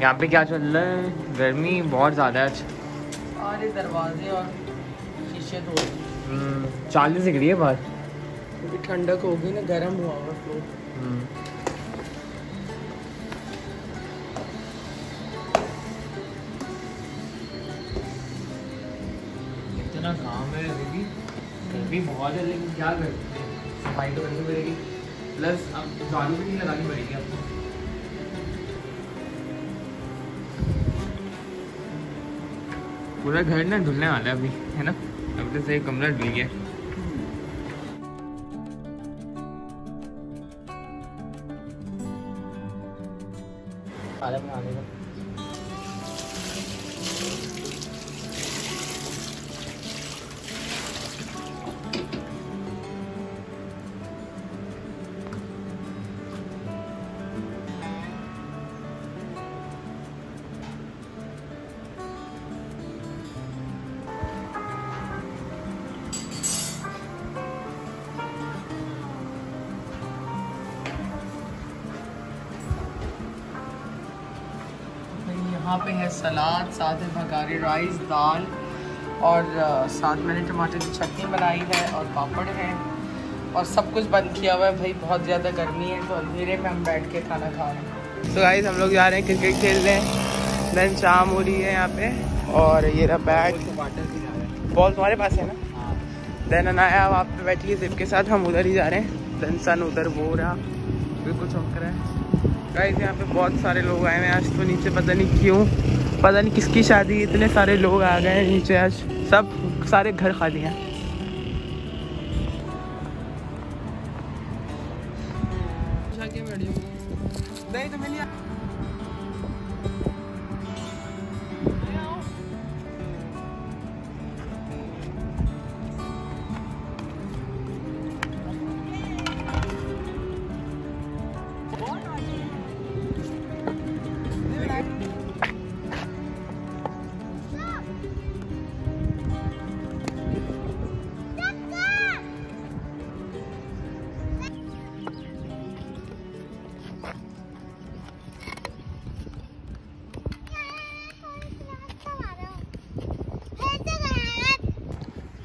यहाँ पे क्या चल रहा है? गर्मी बहुत ज़्यादा है आज। सारे दरवाजे और शीशे धो 40 डिग्री है बाहर, क्योंकि ठंडक होगी ना, गर्म हुआ होगा फ्लोर। इतना काम है दीदी, गर्मी बहुत है, लेकिन क्या करते हैं, सफाई तो करनी पड़ेगी, प्लस अब झाड़ू भी नहीं लगानी पड़ेगी आपको। पूरा घर ना धुलने वाला है अभी, है ना? अब से कमरा धुल गया। यहाँ पे है सलाद, साथ में भगारी राइस, दाल और साथ मैंने टमाटर की चटनी बनाई है और पापड़ है और सब कुछ बंद किया हुआ है भाई। बहुत ज़्यादा गर्मी है तो अंधेरे में हम बैठ के खाना खा रहे हैं। तो गाइस हम लोग जा रहे हैं क्रिकेट खेल रहे हैं, देन शाम हो रही है यहाँ पे, और ये रहा बैट, बॉल तुम्हारे पास है ना? देन अनाया वहाँ पे बैठी है जिप के साथ, हम उधर ही जा रहे हैं। देन सन उधर वो रहा, बिल्कुल चमक रहा है। गाइस यहाँ पे बहुत सारे लोग आए हैं आज, तो नीचे पता नहीं क्यों, पता नहीं किसकी शादी, इतने सारे लोग आ गए हैं नीचे आज, सब सारे घर खाली हैं। नहीं तो मिलिए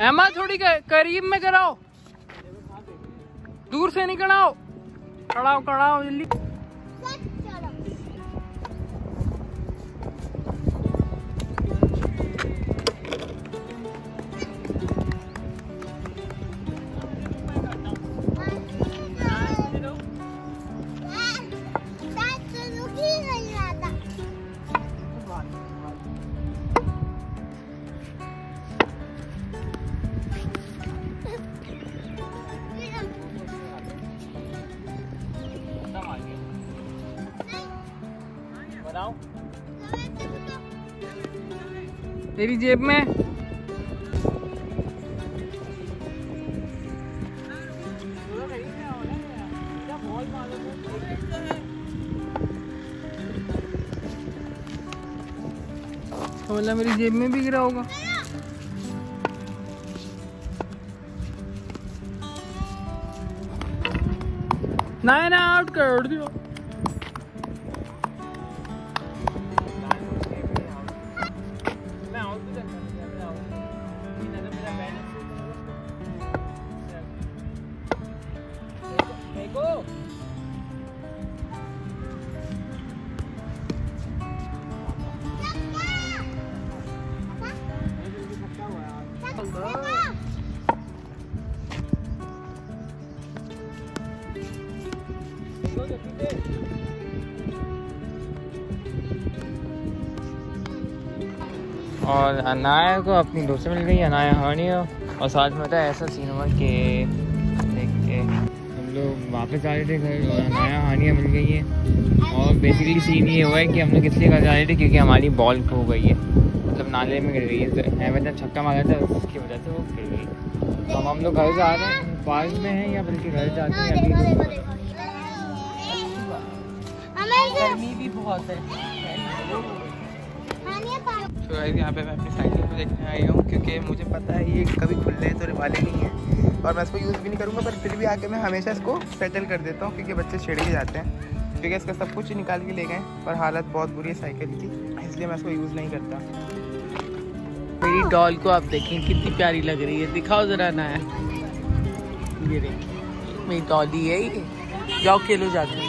एमा थोड़ी करीब में कराओ, दूर से नहीं कराओ, कराओ कराओ जल्दी। तेरी जेब में मतलब मेरी जेब में भी गिरा होगा। ना आउट कर दियो। और अनाया को अपनी दोस्त मिल गई, अनाया हानिया, और साथ में था ऐसा सीन हुआ कि देख के हम लोग वापस आ रहे थे घर और अनाया हानिया मिल गई है। और बेसिकली सीन ये हुआ है कि हम लोग इसलिए घर जा रहे थे क्योंकि हमारी बॉल खो गई है, मतलब नाले में गिर गई है। तो अहमद ने छक्का मारा था, उसकी वजह से वो गिर गई। तो हम लोग घर जा रहे हैं, पार्क में हैं या बल्कि घर जाते हैं अभी। गर्मी भी बहुत है। तो गाइस यहाँ पे मैं अपनी साइकिल को देखने आई हूँ क्योंकि मुझे पता है ये कभी खुले तो वाले नहीं है और मैं इसको यूज़ भी नहीं करूँगा, पर फिर भी आके मैं हमेशा इसको सेटल कर देता हूँ क्योंकि बच्चे छेड़ के जाते हैं। बिकॉज का सब कुछ निकाल के ले गए, पर हालत बहुत बुरी है साइकिल की, इसलिए मैं इसको यूज़ नहीं करता। मेरी डॉल को आप देखें कितनी प्यारी लग रही है, दिखाओ जरा ना। ये देखिए मेरी डॉली है ये। जाओ खेलो जाके।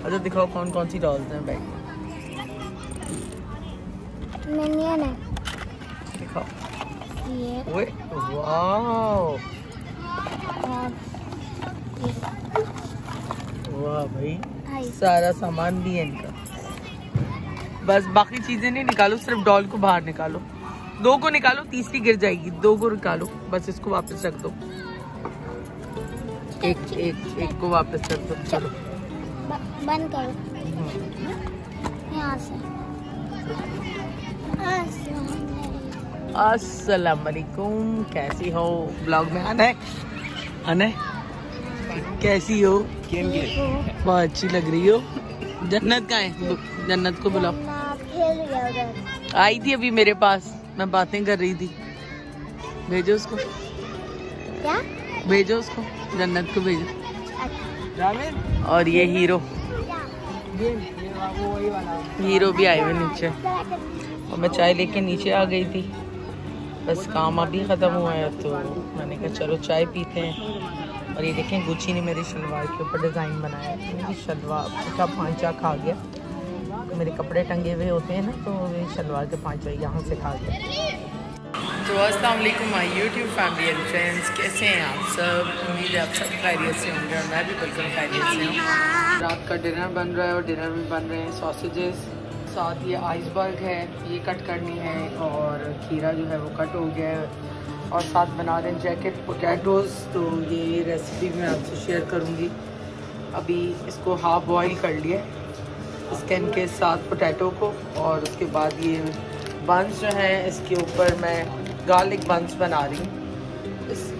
अच्छा दिखाओ कौन कौन सी डॉल्स हैं बैग में। मिनियन है। दिखाओ ये ओए वाओ वाह भाई, सारा सामान भी है इनका। बस बाकी चीजें नहीं निकालो, सिर्फ डॉल को बाहर निकालो। 2 को निकालो, तीसरी गिर जाएगी। 2 को निकालो, बस इसको वापस रख दो। एक को वापस रख दो। चलो बंद करो यहाँ से। अस्सलाम वालेकुम, कैसी हो? ब्लॉग में आना है? आना है? कैसी हो? बहुत अच्छी लग रही हो। जन्नत कहाँ है? जन्नत को बुलाओ। आई थी अभी मेरे पास, मैं बातें कर रही थी। भेजो उसको। क्या? भेजो उसको, जन्नत को भेजो। और ये हीरो भी आए हुए नीचे, और मैं चाय लेके नीचे आ गई थी। बस काम अभी ख़त्म हुआ है, तो मैंने कहा चलो चाय पीते हैं। और ये देखें गुच्ची ने मेरे शलवार के ऊपर डिज़ाइन बनाया है। मेरी शलवार का पांचा खा गया। मेरे कपड़े टंगे हुए होते हैं ना, तो मेरी शलवार के पांचा यहाँ से खा गया। तो अस्सलाम वालेकुम my YouTube family and friends, कैसे हैं आप सब? उम्मीद है आप सब खैरियत से होंगे, और मैं भी बिल्कुल खैरियत से हूँ। रात का डिनर बन रहा है, और डिनर में बन रहे हैं सॉसेजेस, साथ ये आइसबर्ग है, ये कट करनी है, और खीरा जो है वो कट हो गया है, और साथ बना रहे हैं जैकेट पोटैटोज़। तो ये रेसिपी मैं आपसे शेयर करूँगी। अभी इसको हाफ बॉयल कर लिया स्किन के साथ पोटैटो को, और उसके बाद ये बंस जो है इसके ऊपर मैं गार्लिक बंस बना रही हूँ।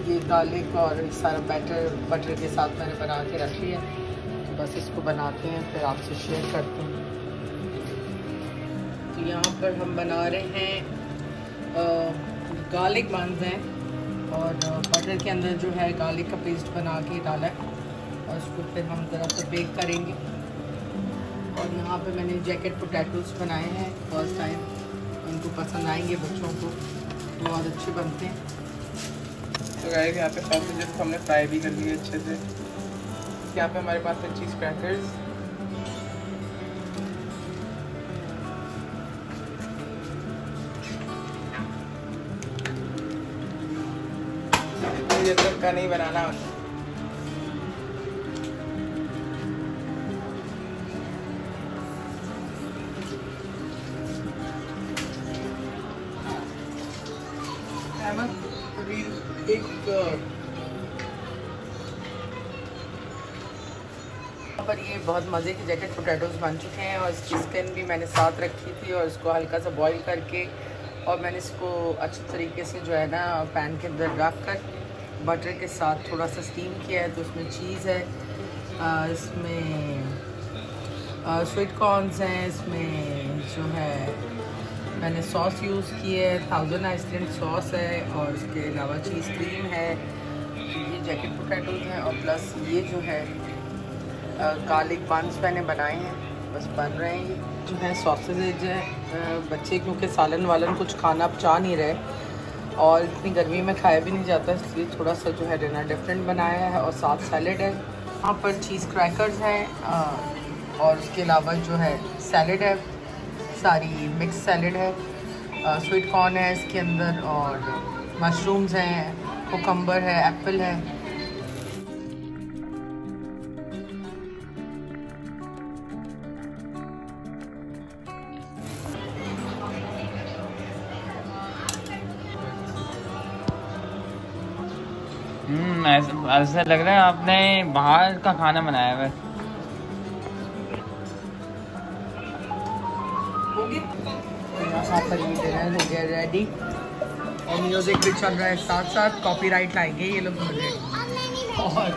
ये गार्लिक और सारा बटर के साथ मैंने बना के रख लिया। तो बस इसको बनाते हैं, फिर आपसे शेयर करते हैं। तो यहाँ पर हम बना रहे हैं गार्लिक बंस हैं, और बटर के अंदर जो है गार्लिक का पेस्ट बना के डाला है, और उसको फिर हम ज़रा सा बेक करेंगे। और यहाँ पे मैंने जैकेट पोटैटोज़ बनाए हैं फर्स्ट टाइम, उनको पसंद आएंगे बच्चों को, बहुत अच्छे बनते हैं। तो गाइस यहाँ पे सॉसेजेस को हमने फ्राई भी कर लिए अच्छे से। यहाँ पे हमारे पास है चीज़ क्रैकर्स, ये तक का नहीं बनाना। पर ये बहुत मज़े के जैकेट पोटैटोज़ बन चुके हैं, और इसकी स्किन भी मैंने साथ रखी थी, और इसको हल्का सा बॉईल करके, और मैंने इसको अच्छे तरीके से जो है ना पैन के अंदर रख कर बटर के साथ थोड़ा सा स्टीम किया है। तो उसमें चीज़ है, इसमें स्वीट कॉर्न्स हैं, इसमें जो है मैंने सॉस यूज़ की है, 1000 आइसलैंड सॉस है, और उसके अलावा चीज़ क्रीम है। ये जैकेट पोटैटोज़ हैं, और प्लस ये जो है गार्लिक बंस मैंने बनाए हैं, बस बन रहे हैं। ये जो है सॉसेज है, बच्चे क्योंकि सालन वालन कुछ खाना चाह नहीं रहे, और इतनी गर्मी में खाया भी नहीं जाता, इसलिए थोड़ा सा जो है डिनर डिफरेंट बनाया है, और साथ सैलेड है। यहाँ पर चीज़ क्रैकर्स हैं, और उसके अलावा जो है सैलेड है, सारी मिक्स सैलेड है, स्वीट कॉर्न है इसके अंदर, और मशरूम्स हैं, कुकम्बर है, एप्पल है। ऐसा लग रहा है आपने बाहर का खाना बनाया हुआ है। यहाँ पर ये डिनर हो गया रेडी, और म्यूज़िक भी चल रहा है साथ साथ। कॉपीराइट लाएंगे ये लोग मुझे, और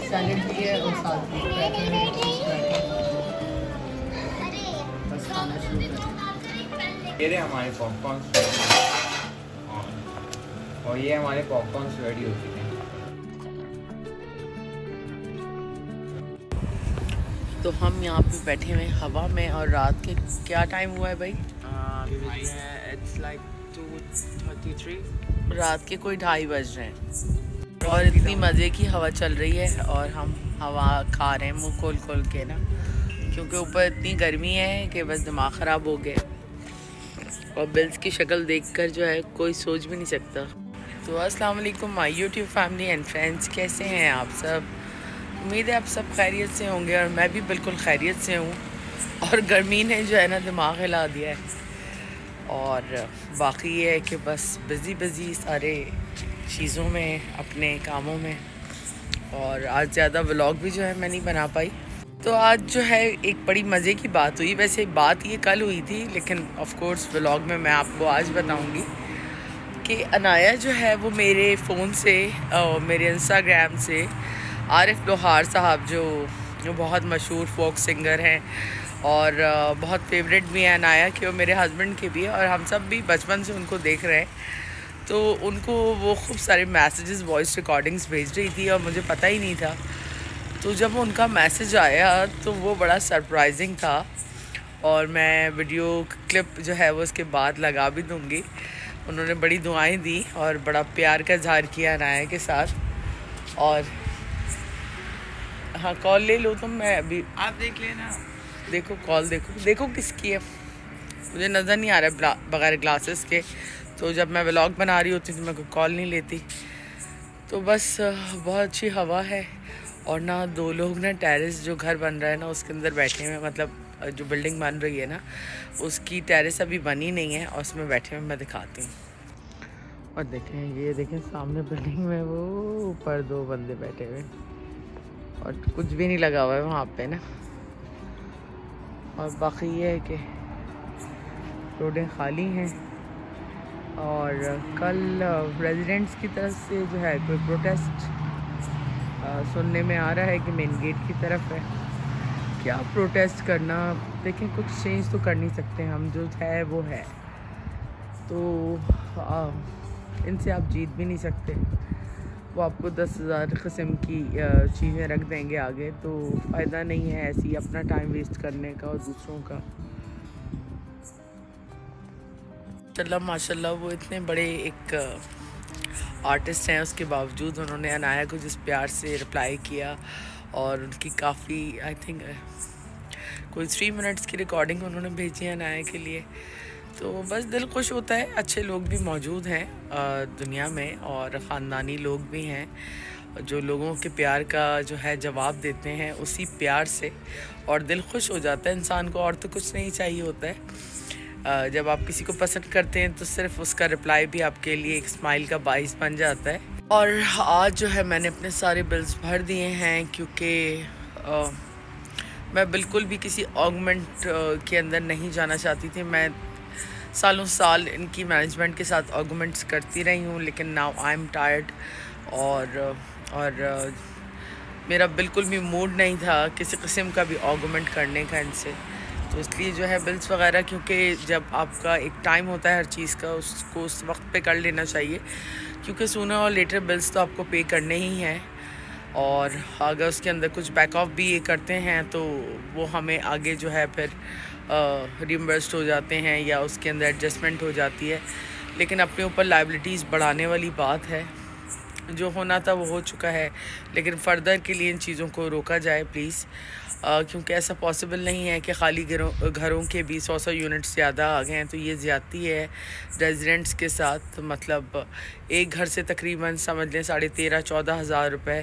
सैलेड भी है, और साथ में बस खाना शुरू करें। ये हमारे पॉपकॉर्न, और ये हमारे पॉपकॉर्न रेडी हो चुके हैं। तो हम यहाँ पे बैठे हुए हैं हवा में और रात के क्या टाइम हुआ है भाई? इट्स लाइक 2:33 रात के कोई 2:30 बज रहे हैं और इतनी मज़े की हवा चल रही है और हम हवा खा रहे हैं मुँह खोल खोल के ना, क्योंकि ऊपर इतनी गर्मी है कि बस दिमाग ख़राब हो गया और बिल्स की शक्ल देखकर जो है कोई सोच भी नहीं सकता। तो अस्सलाम वालेकुम my YouTube family and friends, कैसे हैं आप सब? उम्मीद है आप सब खैरियत से होंगे और मैं भी बिल्कुल खैरियत से हूँ। और गर्मी ने जो है ना दिमाग हिला दिया है और बाकी ये है कि बस बिज़ी सारे चीज़ों में, अपने कामों में। और आज ज़्यादा व्लॉग भी जो है मैं नहीं बना पाई। तो आज जो है एक बड़ी मज़े की बात हुई। वैसे बात ये कल हुई थी, लेकिन ऑफ कोर्स व्लॉग में मैं आपको आज बताऊंगी कि अनाया जो है वो मेरे फ़ोन से मेरे इंस्टाग्राम से आरिफ लोहार साहब जो बहुत मशहूर फोक सिंगर हैं और बहुत फेवरेट भी हैं अनाया के, वो मेरे हस्बैंड के भी है और हम सब भी बचपन से उनको देख रहे हैं। तो उनको वो खूब सारे मैसेजेस, वॉइस रिकॉर्डिंग्स भेज रही थी और मुझे पता ही नहीं था। तो जब उनका मैसेज आया तो वो बड़ा सरप्राइजिंग था और मैं वीडियो क्लिप जो है वो उसके बाद लगा भी दूँगी। उन्होंने बड़ी दुआएं दी और बड़ा प्यार का इज़हार किया अनाया के साथ। और हाँ, कॉल ले लो तुम, मैं अभी आप देख लेना। देखो कॉल, देखो किसकी है, मुझे नज़र नहीं आ रहा है बगैर ग्लासेस के। तो जब मैं व्लॉग बना रही होती तो मैं कोई कॉल नहीं लेती। तो बस बहुत अच्छी हवा है और ना दो लोग ना टेरेस जो घर बन रहा है ना उसके अंदर बैठे हुए, मतलब जो बिल्डिंग बन रही है ना उसकी टेरेस अभी बनी नहीं है और उसमें बैठे हुए, मैं दिखाती हूँ। और देखें, ये देखें सामने बिल्डिंग में वो ऊपर दो बंदे बैठे हुए और कुछ भी नहीं लगा हुआ है वहाँ पे ना। और बाकी ये है कि रोडें खाली हैं और कल रेजिडेंट्स की तरफ से जो है कोई प्रोटेस्ट सुनने में आ रहा है कि मेन गेट की तरफ है। क्या प्रोटेस्ट करना, देखें कुछ चेंज तो कर नहीं सकते हम, जो है वो है। तो इनसे आप जीत भी नहीं सकते। वो आपको 10,000 किस्म की चीज़ें रख देंगे आगे, तो फ़ायदा नहीं है ऐसी अपना टाइम वेस्ट करने का और दूसरों का। माशाल्लाह वो इतने बड़े एक आर्टिस्ट हैं, उसके बावजूद उन्होंने अनाया को जिस प्यार से रिप्लाई किया और उनकी काफ़ी आई थिंक कोई 3 मिनट्स की रिकॉर्डिंग उन्होंने भेजी है अनाया के लिए। तो बस दिल खुश होता है। अच्छे लोग भी मौजूद हैं दुनिया में और ख़ानदानी लोग भी हैं जो लोगों के प्यार का जो है जवाब देते हैं उसी प्यार से, और दिल खुश हो जाता है इंसान को। और तो कुछ नहीं चाहिए होता है। जब आप किसी को पसंद करते हैं तो सिर्फ उसका रिप्लाई भी आपके लिए एक स्माइल का बाइस बन जाता है। और आज जो है मैंने अपने सारे बिल्स भर दिए हैं क्योंकि मैं बिल्कुल भी किसी ऑगमेंट के अंदर नहीं जाना चाहती थी। मैं सालों साल इनकी मैनेजमेंट के साथ आर्गूमेंट्स करती रही हूँ, लेकिन नाउ आई एम टायर्ड और मेरा बिल्कुल भी मूड नहीं था किसी किस्म का भी आर्गूमेंट करने का इनसे। तो इसलिए जो है बिल्स वगैरह, क्योंकि जब आपका एक टाइम होता है हर चीज़ का, उसको उस वक्त पे कर लेना चाहिए, क्योंकि सूनर और लेटर बिल्स तो आपको पे करने ही हैं। और अगर उसके अंदर कुछ बैक ऑफ भी ये करते हैं तो वो हमें आगे जो है फिर रिइम्बर्स्ड हो जाते हैं या उसके अंदर एडजस्टमेंट हो जाती है। लेकिन अपने ऊपर लायबिलिटीज़ बढ़ाने वाली बात है। जो होना था वो हो चुका है, लेकिन फ़र्दर के लिए इन चीज़ों को रोका जाए प्लीज़, क्योंकि ऐसा पॉसिबल नहीं है कि खाली घरों के भी 100 यूनिट्स ज़्यादा आ गए हैं। तो ये ज़्यादती है रेजिडेंट्स के साथ। मतलब एक घर से तकरीबन समझ लें 13,000-14 हज़ार रुपये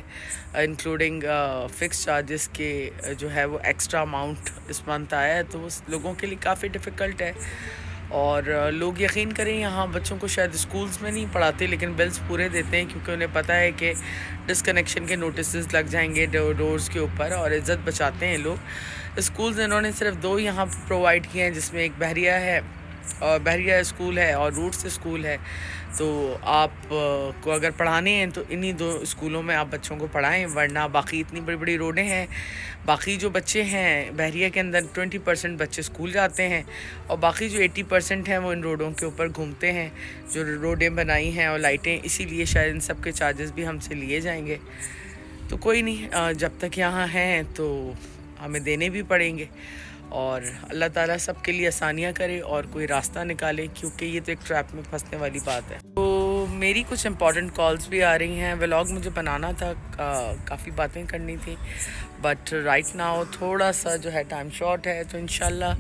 इंक्लूडिंग फ़िक्स चार्जेस के जो है वो एक्स्ट्रा अमाउंट इस मंथ आया है। तो उस लोगों के लिए काफ़ी डिफ़िकल्ट है। और लोग यकीन करें यहाँ बच्चों को शायद स्कूल्स में नहीं पढ़ाते, लेकिन बिल्स पूरे देते हैं क्योंकि उन्हें पता है कि डिसकनेक्शन के नोटिस लग जाएंगे डोर्स के ऊपर, और इज़्ज़त बचाते हैं लोग। स्कूल्स इन्होंने सिर्फ 2 यहाँ प्रोवाइड किए हैं, जिसमें एक बहरिया है और बहरिया स्कूल है और रूट्स स्कूल है। तो आप को अगर पढ़ाने हैं तो इन्हीं 2 स्कूलों में आप बच्चों को पढ़ाएं, वरना बाकी इतनी बड़ी बड़ी रोडें हैं। बाकी जो बच्चे हैं बहरिया के अंदर 20% बच्चे स्कूल जाते हैं और बाकी जो 80% हैं वो इन रोडों के ऊपर घूमते हैं, जो रोडें बनाई हैं और लाइटें, इसीलिए शायद इन सब के चार्जेस भी हमसे लिए जाएंगे। तो कोई नहीं, जब तक यहाँ हैं तो हमें देने भी पड़ेंगे। और अल्लाह ताला सबके लिए आसानियाँ करे और कोई रास्ता निकाले, क्योंकि ये तो एक ट्रैप में फंसने वाली बात है। तो मेरी कुछ इंपॉर्टेंट कॉल्स भी आ रही हैं। व्लॉग मुझे बनाना था, काफ़ी बातें करनी थी, बट राइट नाउ थोड़ा सा जो है टाइम शॉर्ट है। तो इंशाल्लाह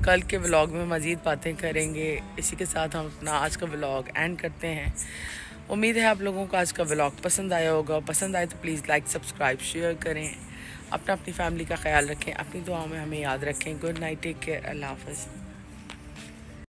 कल के व्लॉग में मज़ीद बातें करेंगे। इसी के साथ हम अपना आज का व्लॉग एंड करते हैं। उम्मीद है आप लोगों को आज का व्लॉग पसंद आया होगा। पसंद आए तो प्लीज़ लाइक, सब्सक्राइब, शेयर करें। अपनी फैमिली का ख्याल रखें, अपनी दुआओं में हमें याद रखें। गुड नाइट, टेक केयर, अल्लाह हाफ़िज़।